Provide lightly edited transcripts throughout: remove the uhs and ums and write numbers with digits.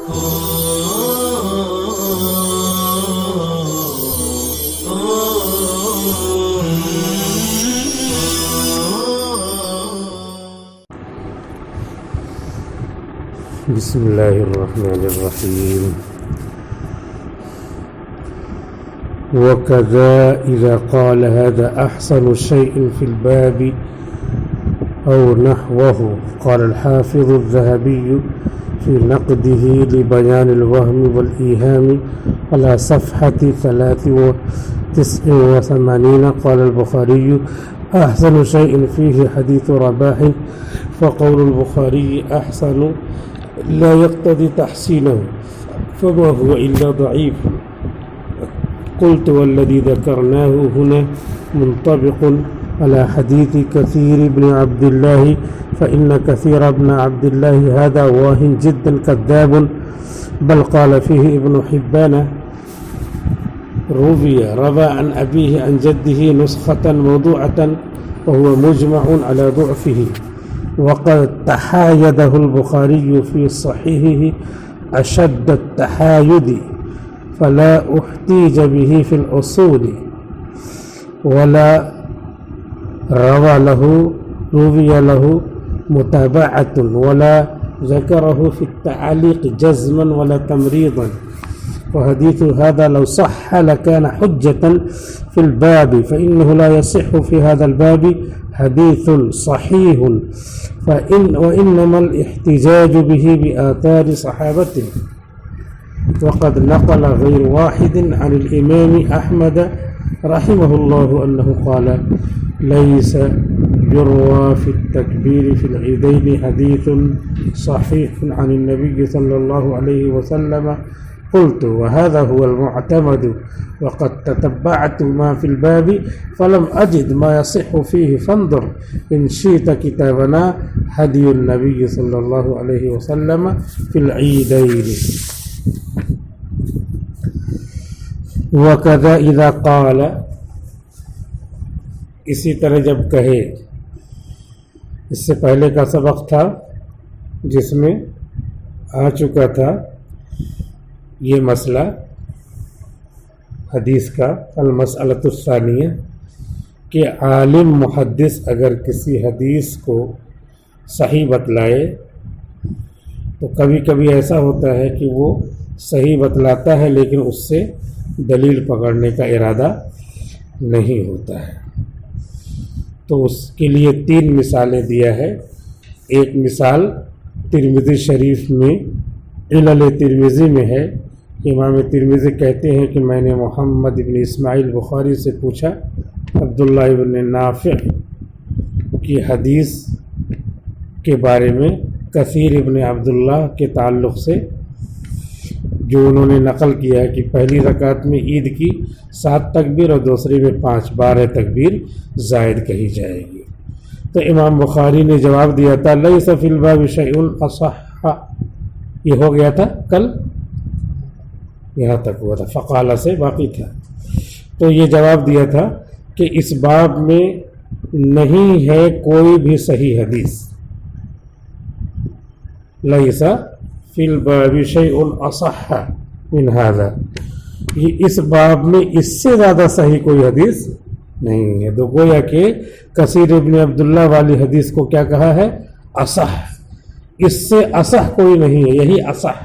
بسم الله الرحمن الرحيم. وكذا إذا قال هذا أحسن شيء في الباب أو نحوه. قال الحافظ الذهبي في نقده لبيان الوهم والإيهام على صفحة 83. قال البخاري أحسن شيء فيه حديث رباح، فقول البخاري أحسن لا يقتضي تحسينه، فما هو إلا ضعيف. قلت والذي ذكرناه هنا منطبق على حديث كثير بن عبد الله، فإن كثير بن عبد الله هذا واهن جدا كذاب، بل قال فيه ابن حبان روى عن أبيه عن جده نسخة موضوعة وهو مجمع على ضعفه، وقد تحايده البخاري في صحيحه أشد التحايد، فلا احتيج به في الأصول، ولا روي له متابعة، ولا ذكره في التعليق جزما ولا تمريضا. وحديث هذا لو صح لكان حجة في الباب، فإنه لا يصح في هذا الباب حديث صحيح، وإنما الاحتجاج به بآثار صحابته. وقد نقل غير واحد عن الإمام أحمد رحمه الله أنه قال ليس يروى في التكبير في العيدين حديث صحيح عن النبي صلى الله عليه وسلم. قلت وهذا هو المعتمد، وقد تتبعت ما في الباب فلم أجد ما يصح فيه، فانظر إن شئت كتابنا هدي النبي صلى الله عليه وسلم في العيدين. وكذا إذا قال، اسی طرح جب کہے، اس سے پہلے کا سبق تھا جس میں آ چکا تھا یہ مسئلہ حدیث کا، المسئلۃ الثانیہ، کہ عالم محدث اگر کسی حدیث کو صحیح بتلائے تو کبھی کبھی ایسا ہوتا ہے کہ وہ صحیح بتلاتا ہے لیکن اس سے دلیل پکڑنے کا ارادہ نہیں ہوتا ہے، تو اس کے لیے 3 مثالیں دیا ہے. ایک مثال ترمذی شریف میں علل ترمذی میں ہے. امام ترمذی کہتے ہیں کہ میں نے محمد بن اسماعیل بخاری سے پوچھا عبداللہ بن نافع کی حدیث کے بارے میں کثیر ابن عبداللہ کے تعلق سے، جو انہوں نے نقل کیا ہے کہ پہلی رکعت میں عید کی 7 تکبیر اور دوسری میں 5، 12 تکبیر زائد کہی جائے گی. تو امام بخاری نے جواب دیا تھا لیس فی الباب شیء اصح، یہ ہو گیا تھا کل، یہاں تک ہوا تھا، فقالہ سے باقی تھا. تو یہ جواب دیا تھا کہ اس باب میں نہیں ہے کوئی بھی صحیح حدیث، لیس فی الباب شیء اصح من ھذا، یہ اس باب میں اس سے زیادہ صحیح کوئی حدیث نہیں ہے. تو گویا کہ کثیر ابن عبداللہ والی حدیث کو کیا کہا ہے؟ اصح، اس سے اصح کوئی نہیں ہے، یہی اصح.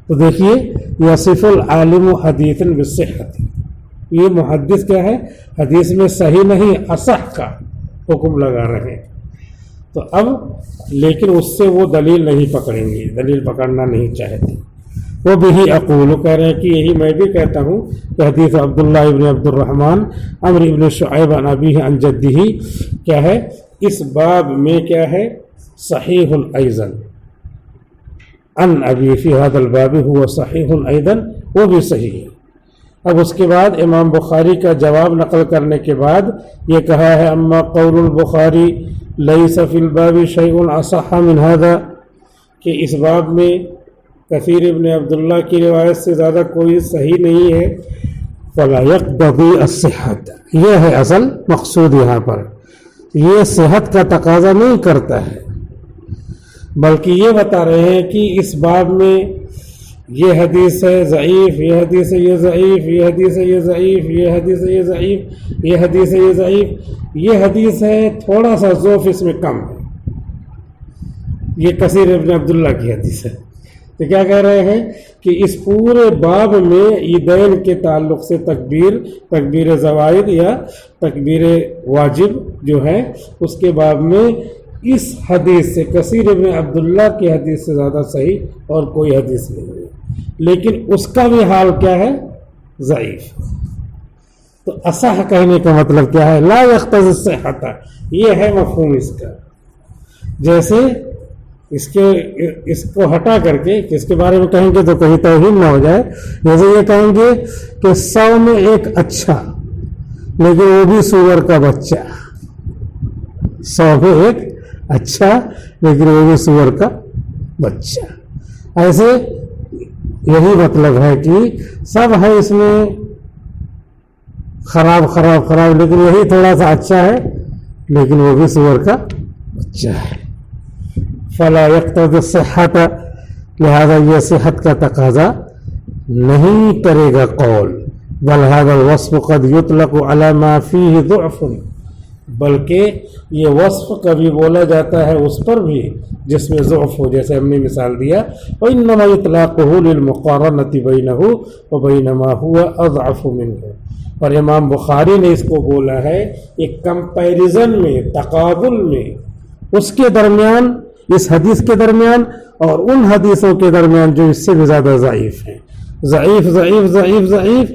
تو دیکھیے یصف العالم حدیثا بالصحۃ، یہ محدث کیا ہے؟ حدیث میں صحیح نہیں اصح کا حکم لگا رہے ہیں. تو اب لیکن اس سے وہ دلیل نہیں پکڑیں گے، دلیل پکڑنا نہیں چاہتے. وہ بھی اقول کہہ رہے ہیں کہ یہی میں بھی کہتا ہوں کہ حدیث عبداللہ ابن عبد الرحمن عمر ابن شعیب عن ابیہ عن جدہ کیا ہے؟ اس باب میں کیا ہے؟ صحیح ایضا عن ابی فی ھذا الباب هو صحیح ایضا، وہ بھی صحیح ہے. اب اس کے بعد امام بخاری کا جواب نقل کرنے کے بعد یہ کہا ہے اما قول البخاری لیس فی الباب شیء اصح من ھذا، کہ اس باب میں کثیر ابن عبداللہ کی روایت سے زیادہ کوئی صحیح نہیں ہے. فلا یقتضی الصحۃ، یہ ہے اصل مقصود یہاں پر، یہ صحت کا تقاضا نہیں کرتا ہے، بلکہ یہ بتا رہے ہیں کہ اس باب میں یہ حدیث ہے ضعیف، یہ حدیث ہے یہ ضعیف، یہ حدیث ہے یہ ضعیف، یہ حدیث ہے یہ ضعیف، یہ حدیث ہے یہ ضعیف، یہ حدیث ہے تھوڑا سا ضعف اس میں کم ہے، یہ کثیر ابن عبداللہ کی حدیث ہے۔ تو کیا کہہ رہے ہیں کہ اس پورے باب میں عیدین کے تعلق سے تکبیر زوائد یا تکبیر واجب جو ہے اس کے باب میں اس حدیث سے کثیر ابن عبداللہ کی حدیث سے زیادہ صحیح اور کوئی حدیث نہیں ہے، لیکن اس کا بھی حال کیا ہے؟ ضعیف۔ تو اصح کہنے کا مطلب کیا ہے؟ لا یقتضی الصحۃ، یہ ہے مفہوم اس کا۔ جیسے اس کو ہٹا کر کے اس کے بارے میں کہیں گے تو کہیں توہین نہ ہو جائے، جیسے یہ کہیں گے کہ 100 میں ایک اچھا لیکن وہ بھی سور کا بچہ، 100 میں ایک اچھا لیکن وہ بھی سور کا بچہ، ایسے یہی مطلب ہے کہ سب ہے اس میں خراب لیکن یہی تھوڑا سا اچھا ہے لیکن وہ بھی سور کا بچہ ہے۔ فلا یقتضی الصحۃ، لہذا یہ صحت کا تقاضا نہیں کرے گا قول، بل هذا الوصف قد يطلق على ما فيه ضعف، بلکہ یہ وصف کبھی بولا جاتا ہے اس پر بھی جس میں ضعف ہو، جیسے ہم نے مثال دیا وَإِنَّمَا يُطْلَقُهُ لِلْمُقَارَنَةِ بَيْنَهُ وَبَيْنَ مَا هُوَ أَضْعَفُ مِنْهُ، اور امام بخاری نے اس کو بولا ہے ایک کمپیریزن میں، تقابل میں، اس کے درمیان، اس حدیث کے درمیان اور ان حدیثوں کے درمیان جو اس سے بھی زیادہ ضعیف ہیں، ضعیف ضعیف ضعیف ضعیف،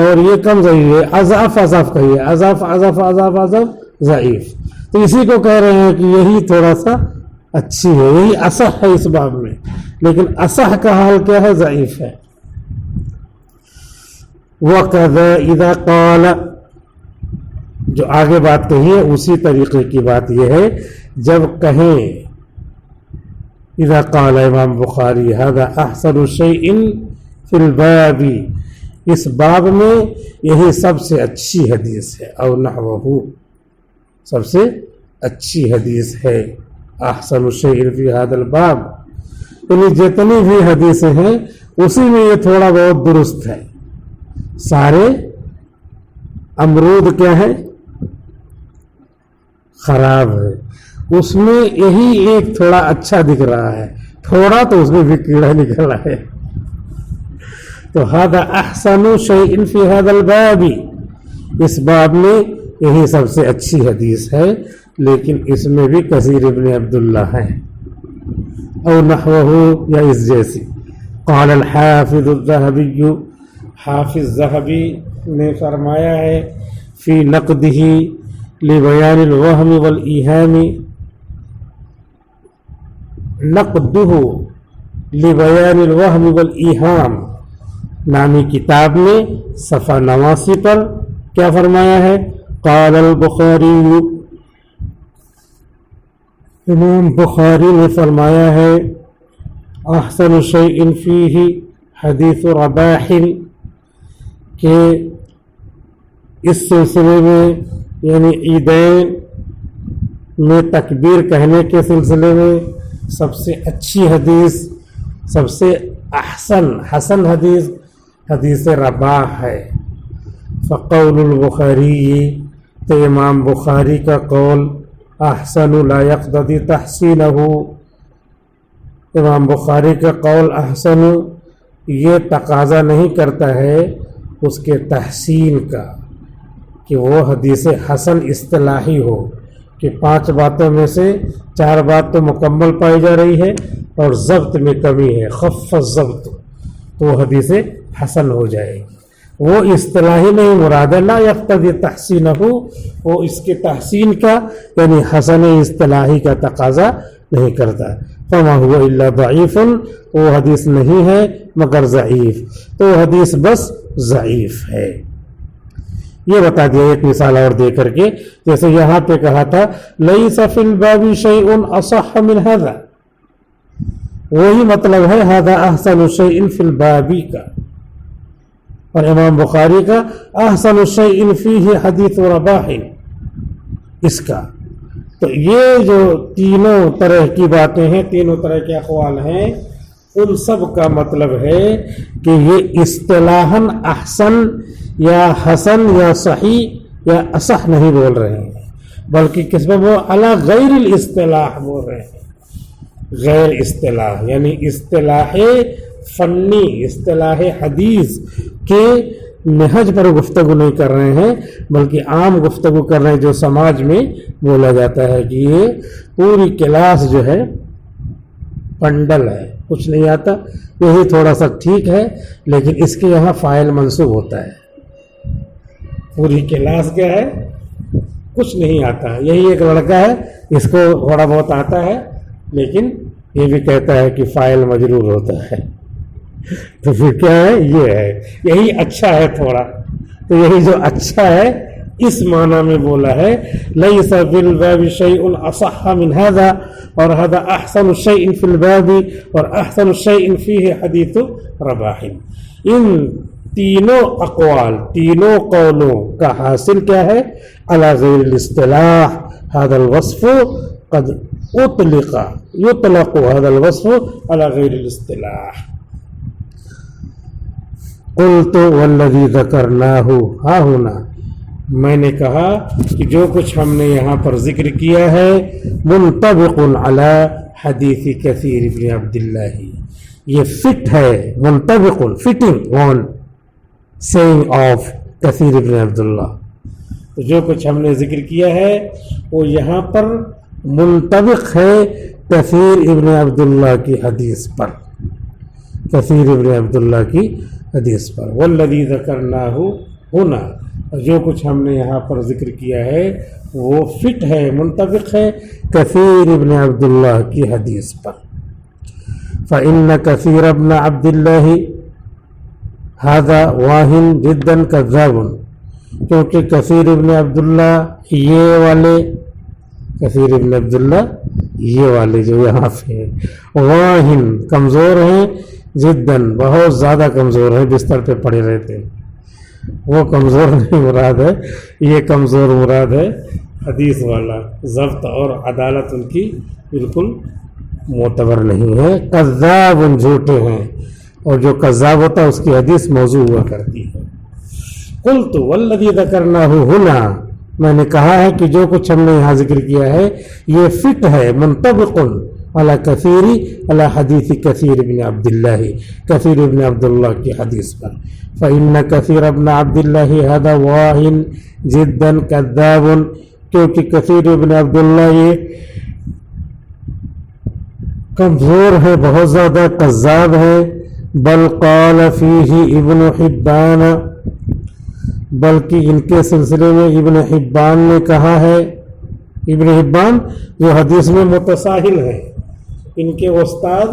اور یہ کم ضعیف ہے، اضعف کہیے، اضعف ضعیف، تو اسی کو کہہ رہے ہیں کہ یہی تھوڑا سا اچھی ہے، یہی اصح ہے اس باب میں، لیکن اصح کا حال کیا ہے؟ ضعیف ہے۔ وَكَذَا إِذَا قَالَ، جو آگے بات کہی ہے اسی طریقے کی بات یہ ہے جب کہیں اذا قال امام بخاری هذا احسن شيء في الباب، اس باب میں یہی سب سے اچھی حدیث ہے، او نحوہ، سب سے اچھی حدیث ہے، احسن شيء في هذا الباب، یعنی جتنی بھی حدیثیں ہیں اسی میں یہ تھوڑا بہت درست ہے، سارے امرود کیا ہے؟ خراب ہے، اس میں یہی ایک تھوڑا اچھا دکھ رہا ہے، تھوڑا تو اس میں بھی کیڑا نکل رہا ہے، تو هذا احسن شيء في هذا الباب، اس باب میں یہی سب سے اچھی حدیث ہے، لیکن اس میں بھی کثیر ابن عبداللہ ہے، او نحوہ، یا اس جیسی۔ قال الحافظ الذهبی، حافظ ذہبی نے فرمایا ہے فی نقدہ لبیان الوہم والایہام، نقدہ لبیان الوہم والایہام نامی کتاب میں صفحہ 89 پر کیا فرمایا ہے؟ قال البخاری، امام بخاری نے فرمایا ہے احسن شیء فیہ حدیث رباح، کہ اس سلسلے میں یعنی عیدین میں تکبیر کہنے کے سلسلے میں سب سے اچھی حدیث، سب سے حسن حدیث رباح ہے۔ فقول البخاری، تو امام بخاری کا قول احسن لا یقتضی تحسینہ، امام بخاری کا قول احسن یہ تقاضا نہیں کرتا ہے اس کے تحسین کا، کہ وہ حدیث حسن اصطلاحی ہو کہ 5 باتوں میں سے 4 بات تو مکمل پائی جا رہی ہے اور ضبط میں کمی ہے، خف الضبط، تو وہ حدیث حسن ہو جائے گی، وہ اصطلاحی نہیں مراد ہے، لا یقتضی تحسینہ، وہ اس کے تحسین کا یعنی حسن اصطلاحی کا تقاضا نہیں کرتا۔ فما هو الا ضعیف، وہ حدیث نہیں ہے مگر ضعیف، تو وہ حدیث بس ضعیف ہے۔ یہ بتا دیا ایک مثال اور دے کر کے، جیسے یہاں پہ کہا تھا لیس فی الباب شیء اصح من هذا، وہی مطلب ہے هذا احسن شیء فی الباب کا، اور امام بخاری کا احسن شیء فیہ حدیث رباح اس کا۔ تو یہ جو تینوں طرح کی باتیں ہیں، تینوں طرح کے اقوال ہیں، ان سب کا مطلب ہے کہ یہ اصطلاحاً احسن یا حسن یا صحیح یا اصح نہیں بول رہے ہیں، بلکہ کس میں وہ علی غیر الاصطلاح بول رہے ہیں. غیر اصطلاح یعنی اصطلاح فنی، اصطلاح حدیث کے نہج پر گفتگو نہیں کر رہے ہیں، بلکہ عام گفتگو کر رہے ہیں جو سماج میں بولا جاتا ہے کہ یہ پوری کلاس جو ہے پنڈل ہے، کچھ نہیں آتا، یہی تھوڑا سا ٹھیک ہے، لیکن اس کے یہاں فاعل منصوب ہوتا ہے. پوری کلاس کیا ہے؟ کچھ نہیں آتا. یہی ایک لڑکا ہے، اس کو تھوڑا بہت آتا ہے، لیکن یہ بھی کہتا ہے کہ فاعل مجرور ہوتا ہے. تو پھر کیا ہے؟ یہ ہے، یہی اچھا ہے تھوڑا. تو یہی جو اچھا ہے اس معنی میں بولا ہے لیس فی الباب شیء اصح من هذا اور هذا احسن شیء فی الباب اور احسن شیء فیہ حدیث رباح. ان تینوں اقوال، تینوں قولوں کا حاصل کیا ہے؟ علی غیر الاصطلاح هذا الوصف قد يطلق هذا الوصف على غير الاصطلاح. قلت والذي ذكرناه ها هنا، میں نے کہا کہ جو کچھ ہم نے یہاں پر ذکر کیا ہے منطبق علی حدیث کثیر بن عبداللہ، یہ فٹ ہے، منطبق فٹنگ آن سیئنگ آف کثیر بن عبداللہ. تو جو کچھ ہم نے ذکر کیا ہے وہ یہاں پر منطبق ہے کثیر ابن عبداللہ کی حدیث پر، کثیر ابن عبداللہ کی حدیث پر. والذی ذکرناہ ہونا، جو کچھ ہم نے یہاں پر ذکر کیا ہے وہ فٹ ہے، منطبق ہے کثیر ابن عبداللہ کی حدیث پر. فإن کثیر ابن عبداللہ ھذا واہن جدا کذاب، کیونکہ کثیر ابن عبداللہ یہ والے، کثیر ابن عبداللہ یہ والے جو یہاں پہ واہن کمزور ہیں، جداً بہت زیادہ کمزور ہیں، بستر پہ پڑے رہتے ہیں. وہ کمزور نہیں مراد ہے، یہ کمزور مراد ہے حدیث والا، ضبط اور عدالت ان کی بالکل معتبر نہیں ہے. کذاب جھوٹے ہیں، اور جو کذاب ہوتا ہے اس کی حدیث موضوع ہوا کرتی ہے. قلت والذی ذکرناہ ہنا، میں نے کہا ہے کہ جو کچھ ہم نے یہاں ذکر کیا ہے یہ فٹ ہے، منطبق علی کثیری علی حدیث کثیر بن عبداللہ، کثیر ابن عبداللہ کی حدیث پر. فإن کثیر ابن عبداللہ ھذا واہن جدا کذاب، کیونکہ کثیر ابن عبداللہ یہ کمزور ہے، بہت زیادہ کذاب ہے. بل قال فیہ ابن حبان، بلکہ ان کے سلسلے میں ابن حبان نے کہا ہے. ابن حبان جو حدیث میں متساہل ہے، ان کے استاد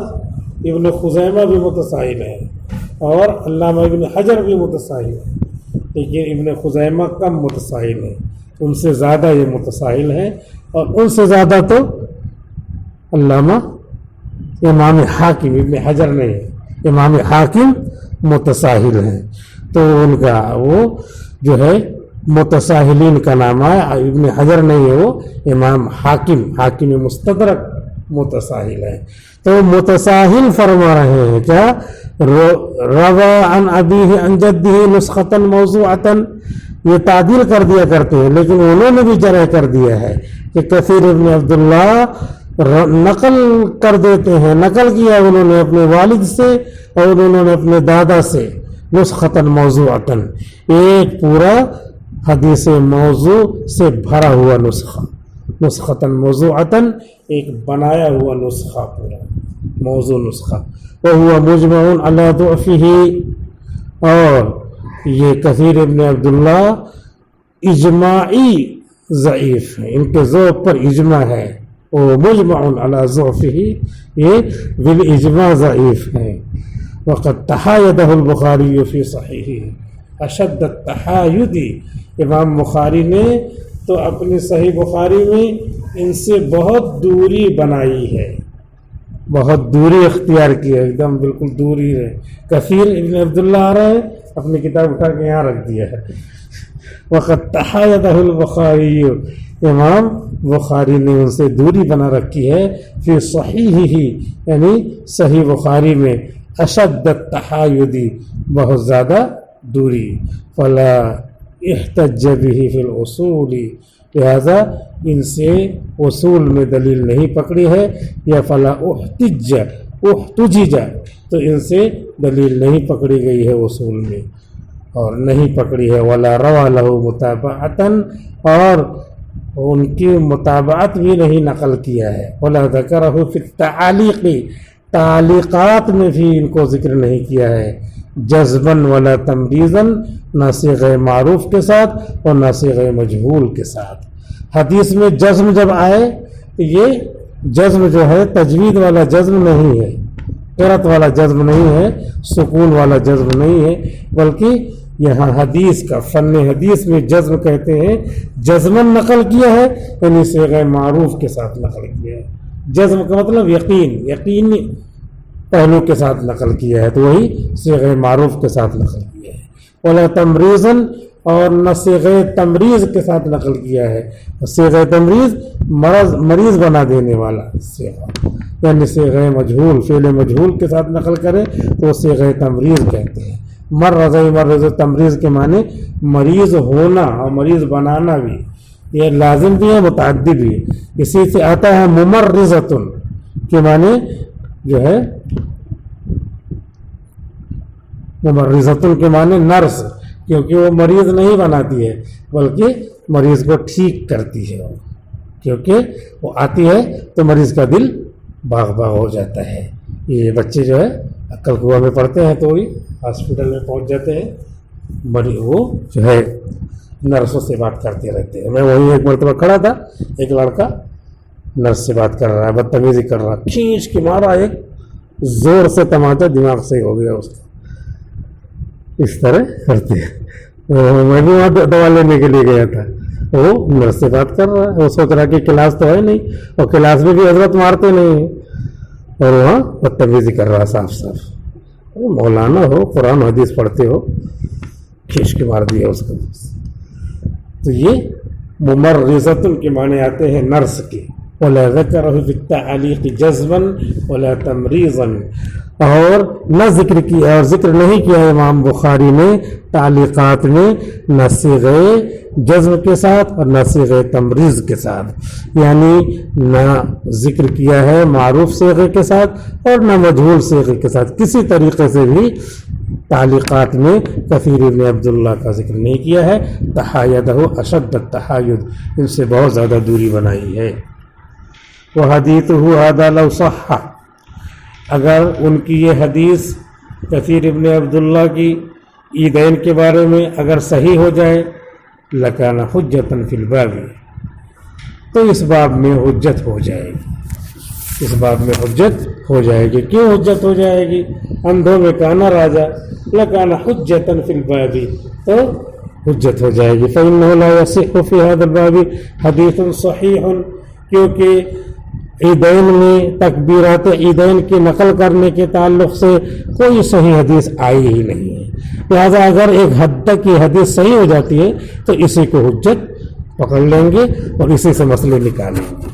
ابن خزیمہ بھی متساہل ہے اور علامہ ابن حجر بھی متساہل ہے، لیکن ابن خزیمہ کم متساہل ہے، ان سے زیادہ یہ متساہل ہے، اور ان سے زیادہ تو علامہ امام حاکم، ابن حجر نہیں ہے، امام حاکم متساہل ہیں. تو ان کا وہ جو ہے متساہلین کا نام ہے، ابن حجر نہیں ہے، وہ امام حاکم، حاکم مستدرک متساہل ہے. تو متساہل فرما رہے ہیں کیا؟ روا عن ابیہ عن جدہ نسخۃ موضوعۃ، یہ تعدیل کر دیا کرتے ہیں، لیکن انہوں نے بھی جرح کر دیا ہے کہ کثیر ابن عبداللہ نقل کر دیتے ہیں، نقل کیا انہوں نے اپنے والد سے اور انہوں نے اپنے دادا سے، نسخۃ موضوعۃ، ایک پورا حدیث موضوع سے بھرا ہوا نسخہ، نسخۃ موضوعۃ ایک بنایا ہوا نسخہ، پورا موضوع نسخہ. وہو مجمع علی ضعفہ، اور یہ کثیر ابن عبداللہ اجماعی ضعیف ہے، ان کے ذوق پر اجماع ہے. وہ مجمع علی ضعفہ، یہ بالاجماع ضعیف ہے. وقد تحایدہ البخاری فی صحیحہ اشد التحاید، امام بخاری نے تو اپنی صحیح بخاری میں ان سے بہت دوری بنائی ہے، بہت دوری اختیار کی ہے، ایک دم بالکل دوری ہے. کثیر ابن عبداللہ آ رہا ہے، اپنی کتاب اٹھا کے یہاں رکھ دیا ہے، وقد تحایدہ البخاری، امام بخاری نے ان سے دوری بنا رکھی ہے، فی صحیحہ یعنی صحیح بخاری میں، اشد التحایدی بہت زیادہ دوری، فلا احتج بہ فی الاصول، لہذا ان سے اصول میں دلیل نہیں پکڑی ہے، یا فلا احتجج تو ان سے دلیل نہیں پکڑی گئی ہے اصول میں اور نہیں پکڑی ہے، ولا روا لہ متابعتاً اور ان کی متابعت بھی نہیں نقل کیا ہے، ولا ذکرہ فی التعالیق تعلیقات میں بھی ان کو ذکر نہیں کیا ہے، جزماً ولا تمریزاً نہ صیغہ معروف کے ساتھ اور نہ صیغہ مجہول کے ساتھ۔ حدیث میں جزم جب آئے تو یہ جزم جو ہے تجوید والا جزم نہیں ہے، قرأت والا جزم نہیں ہے، سکون والا جزم نہیں ہے، بلکہ یہاں حدیث کا فن حدیث میں جزم کہتے ہیں، جزمن نقل کیا ہے یعنی صیغہ معروف کے ساتھ نقل کیا ہے۔ جزم کا مطلب یقین پہلو کے ساتھ نقل کیا ہے، تو وہی صیغہ معروف کے ساتھ نقل کیا ہے، ولا تمریزن اور نہ صیغہ تمریز کے ساتھ نقل کیا ہے۔ صیغہ تمریز مریض بنا دینے والا صیغہ، یعنی صیغہ مجہول فعل مجہول کے ساتھ نقل کرے تو صیغہ تمریز کہتے ہیں۔ مرض تمریز کے معنی مریض ہونا اور مریض بنانا بھی، یہ لازم بھی ہے متعدی بھی ہے۔ اسی سے آتا ہے ممرضۃ کے معنی جو ہے ممرضۃ کے معنی نرس، کیونکہ وہ مریض نہیں بناتی ہے بلکہ مریض کو ٹھیک کرتی ہے، کیونکہ وہ آتی ہے تو مریض کا دل باغ باغ ہو جاتا ہے۔ یہ بچے جو ہے عقل قوہ میں پڑھتے ہیں تو وہی ہاسپٹل میں پہنچ جاتے ہیں، وہ جو ہے نرسوں سے بات کرتے رہتے ہیں۔ میں وہیں ایک مرتبہ کھڑا تھا، ایک لڑکا نرس سے بات کر رہا ہے، بدتمیزی کر رہا، کھینچ کے مارا ایک زور سے تماچا، دماغ سے ہو گیا اس کا، اس طرح کرتے ہیں۔ میں بھی وہاں دوا لینے کے لیے گیا تھا، وہ نرس سے بات کر رہا ہے، وہ سوچ رہا کہ کلاس تو ہے نہیں، اور کلاس میں بھی حضرت مارتے نہیں ہیں، اور وہاں بدتمیزی کر رہا صاف صاف۔ مولانا ہو، قرآن حدیث پڑھتے ہو، کھینچ کے مار دیا اس کو۔ تو یہ ممرضۃ کے معنی آتے ہیں نرس کے، ولا ذکرہ فی التعلیق جزما ولا تمریضا، اور نہ ذکر کیا اور ذکر نہیں کیا امام بخاری نے تعلیقات میں نہ صیغہ جزم کے ساتھ اور نہ صیغہ تمریض کے ساتھ، یعنی نہ ذکر کیا ہے معروف صیغے کے ساتھ اور نہ مجہول صیغے کے ساتھ، کسی طریقے سے بھی تعلیقات میں کثیر ابن عبداللہ کا ذکر نہیں کیا ہے۔ تحایدہ اشد التحاید، ان سے بہت زیادہ دوری بنائی ہے۔ وحدیثہ ھذا لو صح، اگر ان کی یہ حدیث کثیر ابن عبداللہ کی عیدین کے بارے میں اگر صحیح ہو جائے، لکان حجتاً فی الباب، تو اس باب میں حجت ہو جائے گی، اس باب میں حجت ہو جائے گی۔ کیوں حجت ہو جائے گی؟ اندھوں میں کانا راجا، لکان حجتاً فی الباب، تو حجت ہو جائے گی۔ فإنہ لا یصح فی ھذا الباب حدیث صحیح، کیونکہ عیدین میں تکبیرات عیدین کی نقل کرنے کے تعلق سے کوئی صحیح حدیث آئی ہی نہیں ہے، لہذا اگر ایک حد تک کی حدیث صحیح ہو جاتی ہے تو اسی کو حجت پکڑ لیں گے اور اسی سے مسئلے نکالیں گے،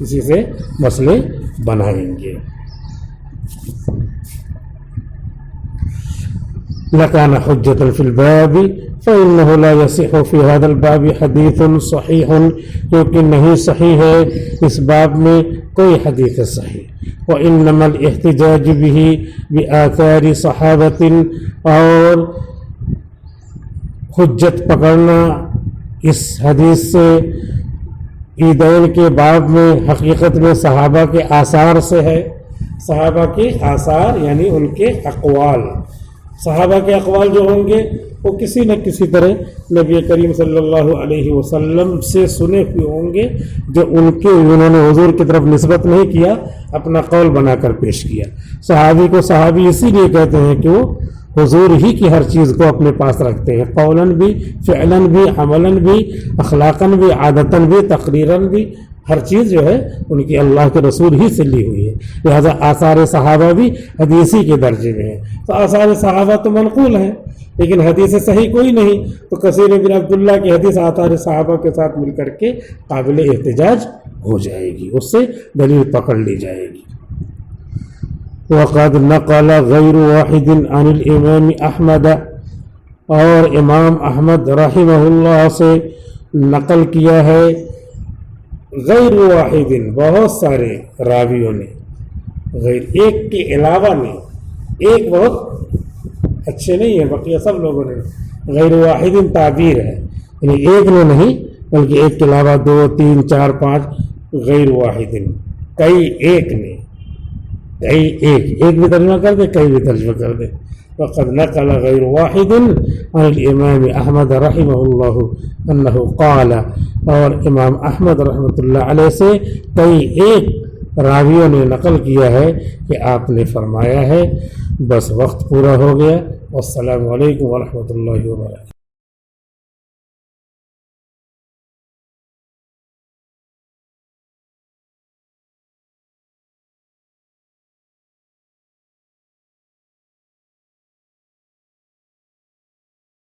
اسی سے مسئلے بنائیں گے۔ لکان حجۃ فی الباب فإنہ لا یصح فی ھذا الباب حدیث صحیح، کیونکہ نہیں صحیح ہے اس باب میں کوئی حدیث صحیح۔ وإنما الاحتجاج به بآثار صحابة، اور حجت پکڑنا اس حدیث سے عیدین کے باب میں حقیقت میں صحابہ کے آثار سے ہے۔ صحابہ کے آثار یعنی ان کے اقوال، صحابہ کے اقوال جو ہوں گے وہ کسی نہ کسی طرح نبی کریم صلی اللہ علیہ وسلم سے سنے ہوئے ہوں گے، جو انہوں نے حضور کی طرف نسبت نہیں کیا، اپنا قول بنا کر پیش کیا۔ صحابی کو صحابی اسی لیے کہتے ہیں کہ وہ حضور ہی کی ہر چیز کو اپنے پاس رکھتے ہیں، قولاً بھی، فعلاً بھی، عملاً بھی، اخلاقاً بھی، عادتاً بھی، تقریراً بھی، ہر چیز جو ہے ان کی اللہ کے رسول ہی سے لی ہوئی ہے، لہذا آثار صحابہ بھی حدیثی کے درجے میں ہیں۔ تو آثار صحابہ تو منقول ہیں لیکن حدیث صحیح کوئی نہیں، تو کثیر بن عبداللہ کی حدیث آثار صحابہ کے ساتھ مل کر کے قابل احتجاج ہو جائے گی، اس سے دلیل پکڑ لی جائے گی۔ وقد نقل غیر واحد عن الامام احمد، اور امام احمد رحمہ اللہ سے نقل کیا ہے غیر واحد، بہت سارے راویوں نے، غیر ایک کے علاوہ نہیں، ایک بہت اچھے نہیں ہے بقیہ سب لوگوں نے، غیر واحد تعبیر ہے، یعنی ایک نے نہیں بلکہ ایک کے علاوہ 2 3 4 5 غیر واحد، کئی ایک نے، کئی ایک بھی ترجمہ کر دے، کئی بھی ترجمہ کر دے۔ وقد نقل غیر واحد عن الامام احمد رحمہ اللہ انہ قال، اور امام احمد رحمۃ اللہ علیہ سے کئی ایک راویوں نے نقل کیا ہے کہ آپ نے فرمایا ہے۔ بس وقت پورا ہو گیا، والسلام علیکم ورحمۃ اللہ وبرکاتہ۔